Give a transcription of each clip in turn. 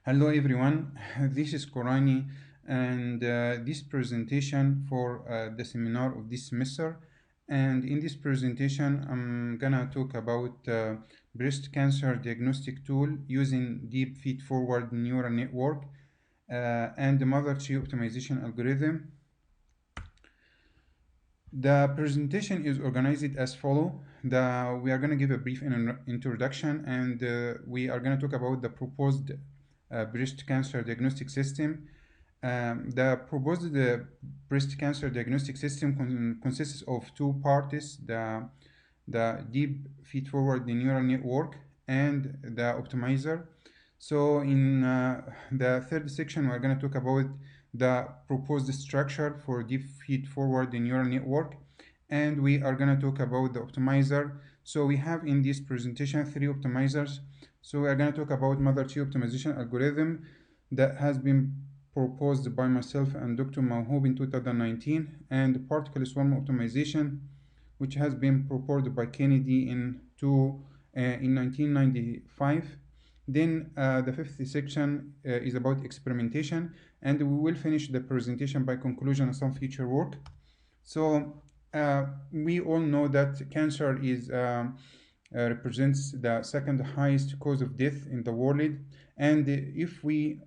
Hello everyone, this is Korani and this presentation for the seminar of this semester. And in this presentation, I'm gonna talk about breast cancer diagnostic tool using deep feed-forward neural network and the mother tree optimization algorithm. The presentation is organized as follow. We are going to give a brief introduction and we are going to talk about the proposed breast cancer diagnostic system. The proposed breast cancer diagnostic system consists of two parts, the deep feed-forward neural network and the optimizer. So in the third section, we're going to talk about the proposed structure for deep feed-forward neural network, and we are going to talk about the optimizer. So we have in this presentation three optimizers. So we are going to talk about mother tree optimization algorithm that has been proposed by myself and Dr. Mawhoub in 2019, and particle swarm optimization, which has been proposed by Kennedy in 1995. Then the fifth section is about experimentation, and we will finish the presentation by conclusion of some future work. So we all know that cancer is represents the second highest cause of death in the world, and if we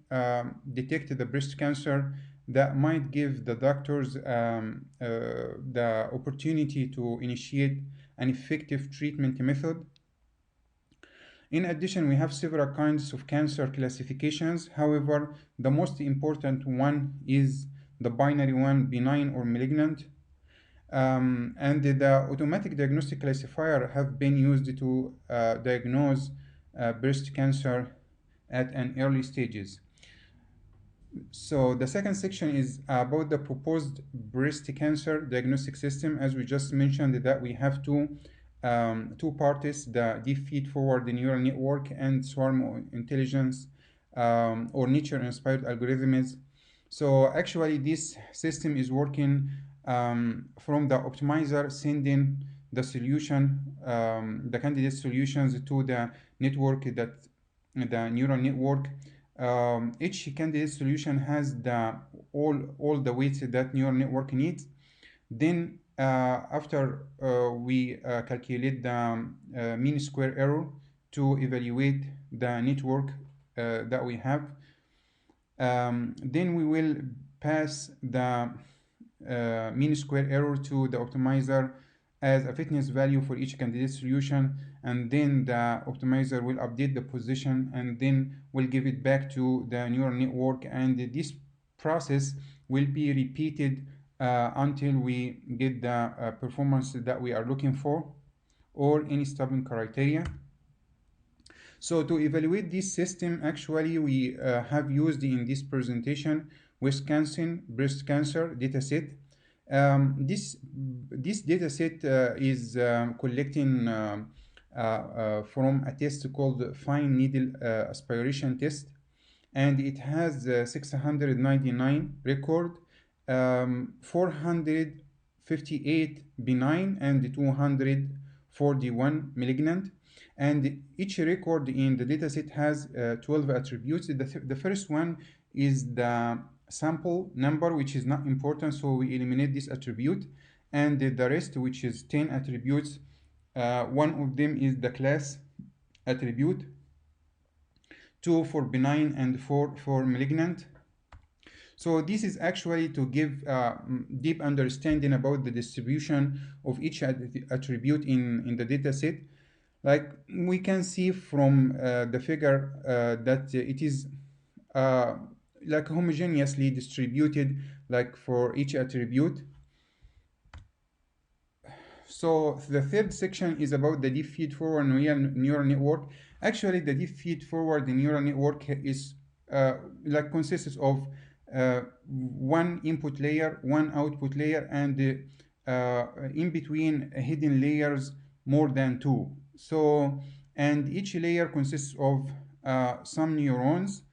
detect the breast cancer, that might give the doctors the opportunity to initiate an effective treatment method. In addition, we have several kinds of cancer classifications. However, the most important one is the binary one, benign or malignant. And the automatic diagnostic classifier have been used to diagnose breast cancer at an early stages. So the second section is about the proposed breast cancer diagnostic system. As we just mentioned, that we have two parts, the deep feed-forward neural network and swarm intelligence or nature-inspired algorithms. So actually, this system is working from the optimizer, sending the solution, the candidate solutions to the network, that the neural network. Each candidate solution has all the weights that neural network needs. Then after we calculate the mean square error to evaluate the network that we have, then we will pass the mean square error to the optimizer as a fitness value for each candidate solution, and then the optimizer will update the position and then will give it back to the neural network, and this process will be repeated until we get the performance that we are looking for or any stopping criteria. So to evaluate this system, actually we have used in this presentation Wisconsin breast cancer dataset. This dataset is collecting from a test called fine needle aspiration test, and it has 699 record, 458 benign and 241 malignant. And each record in the dataset has 12 attributes. The first one is the sample number, which is not important, so we eliminate this attribute. And the rest, which is 10 attributes, one of them is the class attribute, 2 for benign and 4 for malignant. So this is actually to give deep understanding about the distribution of each attribute in the dataset. Like we can see from the figure that it is like homogeneously distributed, like for each attribute. So the third section is about the deep feed-forward neural network. Actually, the deep feed-forward neural network is like consists of one input layer, one output layer, and in between hidden layers more than two. So, and each layer consists of some neurons.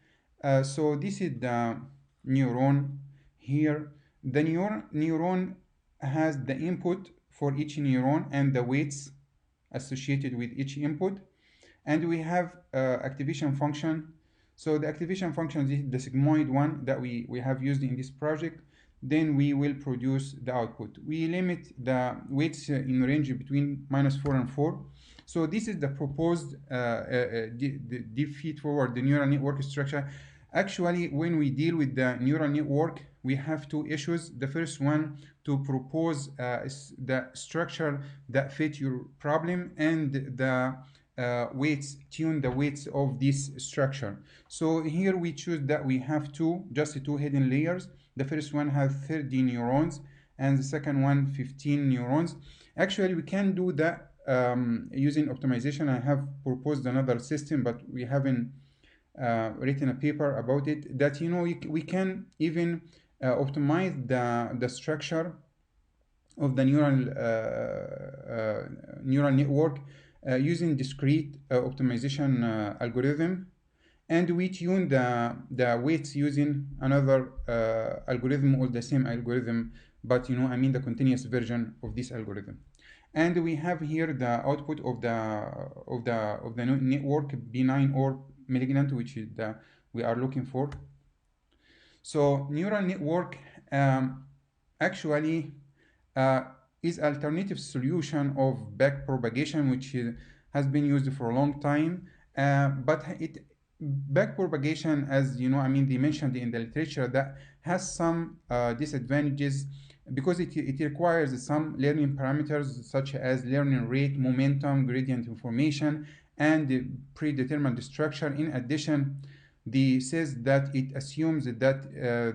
So this is the neuron here. The neuron has the input for each neuron and the weights associated with each input. And we have activation function. So the activation function is the sigmoid one that we have used in this project. Then we will produce the output. We limit the weights in range between -4 and 4. So this is the proposed deep feed forward the neural network structure. Actually, when we deal with the neural network, we have two issues. The first one, to propose the structure that fit your problem, and the weights, tune the weights of this structure. So here we choose that we have just two hidden layers. The first one has 30 neurons, and the second one 15 neurons. Actually, we can do that using optimization. I have proposed another system, but we haven't written a paper about it. That we can even optimize the structure of the neural network using discrete optimization algorithm, and we tune the weights using another algorithm, or the same algorithm, but I mean the continuous version of this algorithm. And we have here the output of the network benign or malignant, which is the we are looking for. So neural network actually is alternative solution of back propagation, which has been used for a long time, but back propagation, as I mean, they mentioned in the literature, that has some disadvantages, because it requires some learning parameters such as learning rate, momentum, gradient information, and predetermined structure. In addition, they says that it assumes that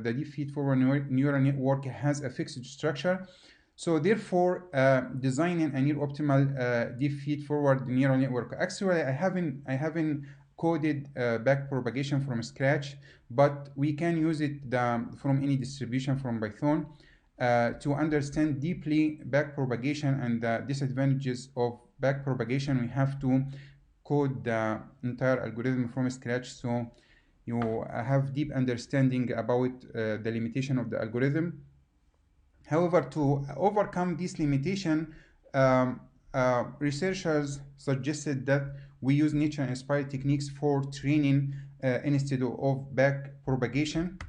the deep feed-forward neural network has a fixed structure. So therefore, designing a near optimal deep feed-forward neural network. Actually, I haven't coded back propagation from scratch, but we can use it from any distribution from Python to understand deeply back propagation and the disadvantages of back propagation. We have to code the entire algorithm from scratch, so you have deep understanding about the limitation of the algorithm. However, to overcome this limitation, researchers suggested that we use nature-inspired techniques for training instead of back propagation.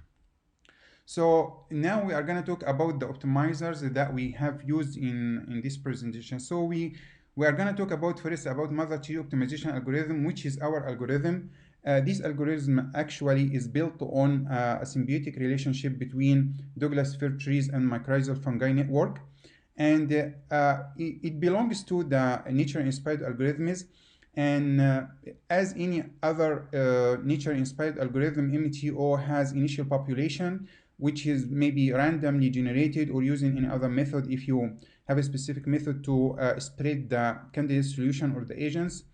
So now we are going to talk about the optimizers that we have used in this presentation. So we are going to talk about first about mother tree optimization algorithm, which is our algorithm. This algorithm actually is built on a symbiotic relationship between Douglas fir trees and mycorrhizal fungi network, and it belongs to the nature-inspired algorithms. And as any other nature-inspired algorithm, MTO has initial population, which is maybe randomly generated or using any other method if you have a specific method to spread the candidate solution or the agents,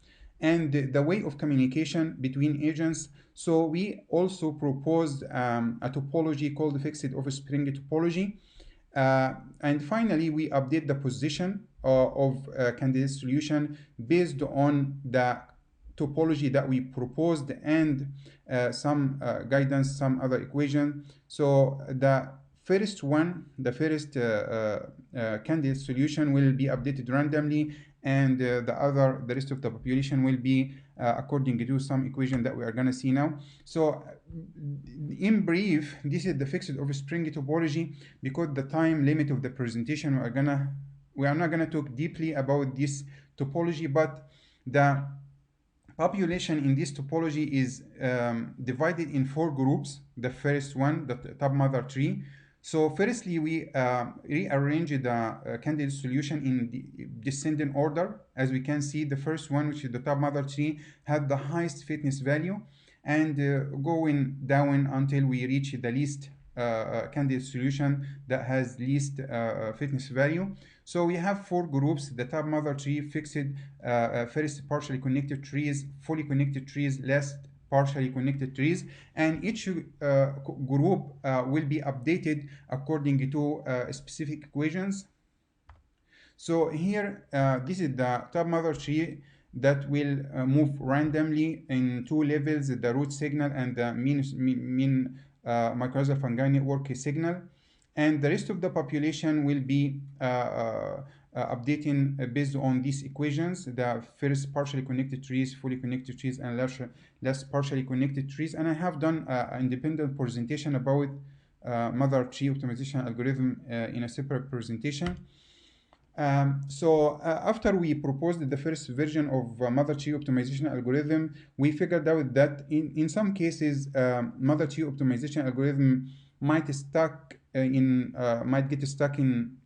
and the way of communication between agents. So we also proposed a topology called fixed offspring topology. And finally, we update the position of candidate solution based on the topology that we proposed, and some guidance, some other equation. So the first candidate solution will be updated randomly, and the rest of the population will be according to some equation that we are going to see now. So in brief, this is the fixed offspring topology. Because the time limit of the presentation, we are not going to talk deeply about this topology, but the population in this topology is divided in 4 groups. The first one, the top mother tree. So firstly, we rearrange the candidate solution in the descending order. As we can see, the first one, which is the top mother tree, had the highest fitness value, and going down until we reach the least candidate solution that has least fitness value. So we have 4 groups: the top mother tree, fixed, first partially connected trees, fully connected trees, last partially connected trees, and each group will be updated according to specific equations. So here, this is the top mother tree that will move randomly in 2 levels: the root signal and the mean mycorrhizal fungi network signal. And the rest of the population will be updating based on these equations, the first partially connected trees, fully connected trees, and less partially connected trees. And I have done an independent presentation about mother tree optimization algorithm in a separate presentation. After we proposed the first version of mother tree optimization algorithm, we figured out that in some cases, mother tree optimization algorithm might might get stuck in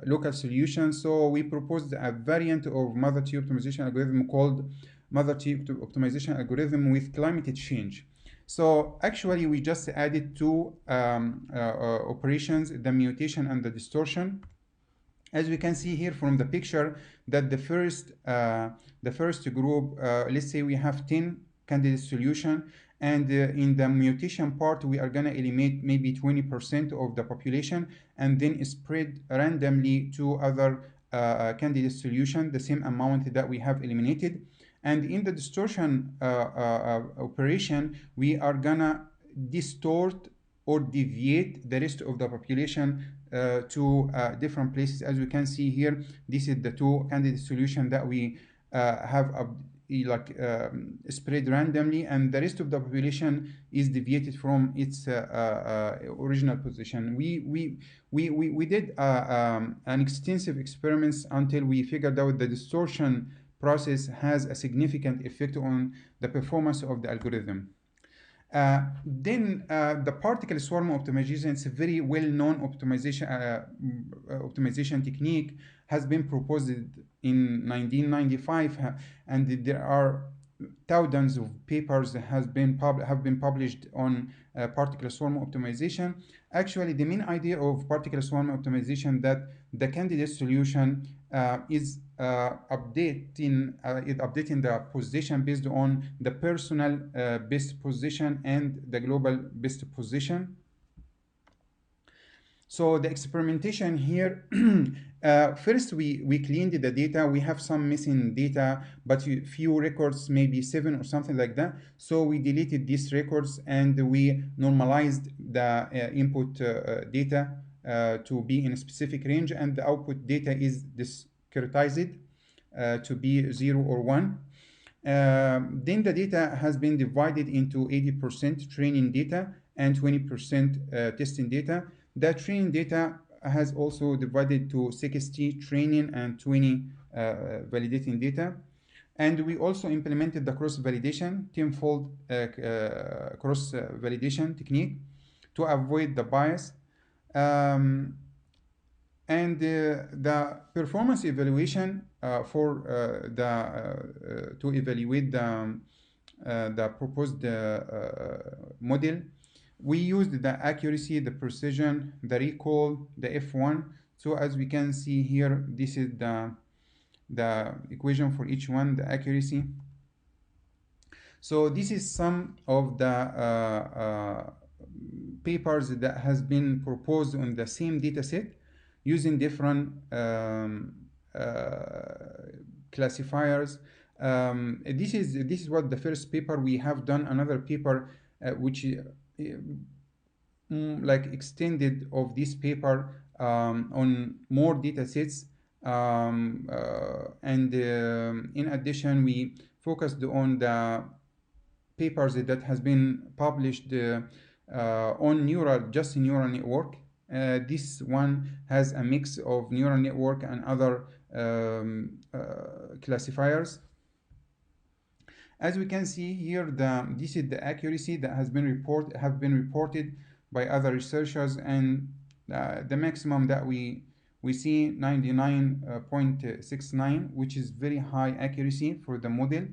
local solutions. So we proposed a variant of mother tree optimization algorithm called mother tree optimization algorithm with climate change. So actually, we just added two operations, the mutation and the distortion. As we can see here from the picture, that the first group, let's say we have 10 candidate solution, and in the mutation part, we are gonna eliminate maybe 20% of the population, and then spread randomly to other candidate solution, the same amount that we have eliminated. And in the distortion operation, we are gonna distort or deviate the rest of the population to different places. As we can see here, this is the two candidate solution that we have spread randomly, and the rest of the population is deviated from its original position. We did an extensive experiments until we figured out the distortion process has a significant effect on the performance of the algorithm. Then the particle swarm optimization, it's a very well-known optimization technique, has been proposed in 1995, and there are thousands of papers that have been published on particle swarm optimization. Actually, the main idea of particle swarm optimization that the candidate solution is updating the position based on the personal best position and the global best position. So the experimentation here, first we cleaned the data. We have some missing data, but few records, maybe 7 or something like that. So we deleted these records and we normalized the input data to be in a specific range, and the output data is discretized to be 0 or 1. Then the data has been divided into 80% training data and 20% testing data. The training data has also divided to 60 training and 20 validating data. And we also implemented the cross-validation, tenfold cross-validation technique to avoid the bias. And the performance evaluation to evaluate the proposed model, we used the accuracy, the precision, the recall, the F1. So as we can see here, this is the equation for each one, the accuracy. So this is some of the papers that has been proposed on the same data set using different classifiers. This is what the first paper. We have done another paper which like extended of this paper on more data sets, and in addition we focused on the papers that has been published on neural network. This one has a mix of neural network and other classifiers. As we can see here, this is the accuracy that has been reported by other researchers, and the maximum that we see 99.69, which is very high accuracy for the model.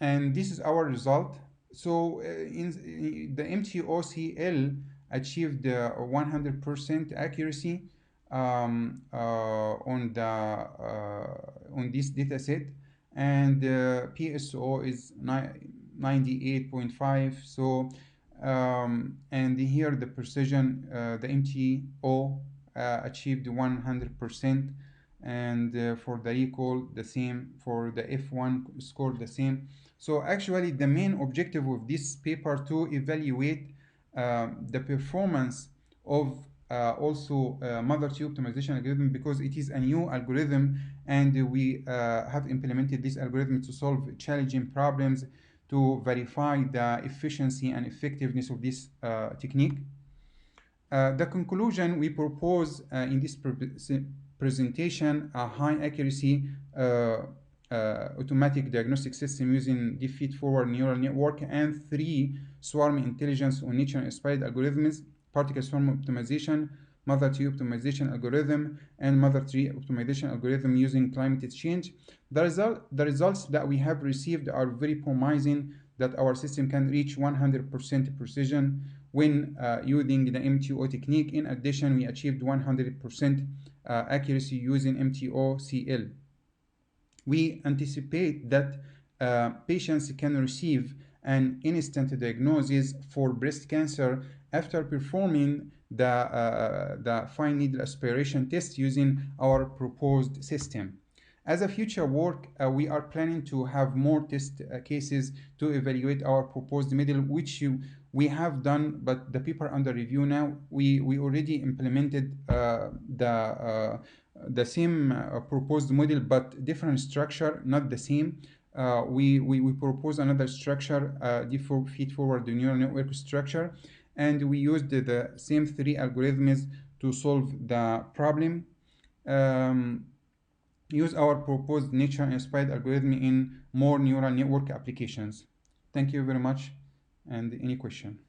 And this is our result. So in the MTOCL achieved 100% accuracy on this data set, and PSO is 98.5. So and here the precision, the MTO achieved 100%, and for the recall the same, for the F1 score the same. So actually the main objective of this paper to evaluate the performance of also mother T optimization algorithm because it is a new algorithm, and we have implemented this algorithm to solve challenging problems to verify the efficiency and effectiveness of this technique. The conclusion we propose in this presentation: a high accuracy automatic diagnostic system using the feedforward neural network and 3 swarm intelligence on nature-inspired algorithms: particle swarm optimization, mother tree optimization algorithm, and mother tree optimization algorithm using climate change. The results that we have received are very promising, that our system can reach 100% precision when using the MTO technique. In addition, we achieved 100% accuracy using MTO-CL. We anticipate that patients can receive an instant diagnosis for breast cancer after performing the fine needle aspiration test using our proposed system. As a future work, we are planning to have more test cases to evaluate our proposed model, which we have done, but the paper under review now. We already implemented the same proposed model, but different structure, not the same. We propose another structure, the feedforward neural network structure, and we used the same 3 algorithms to solve the problem. Use our proposed nature-inspired algorithm in more neural network applications. Thank you very much, and any question?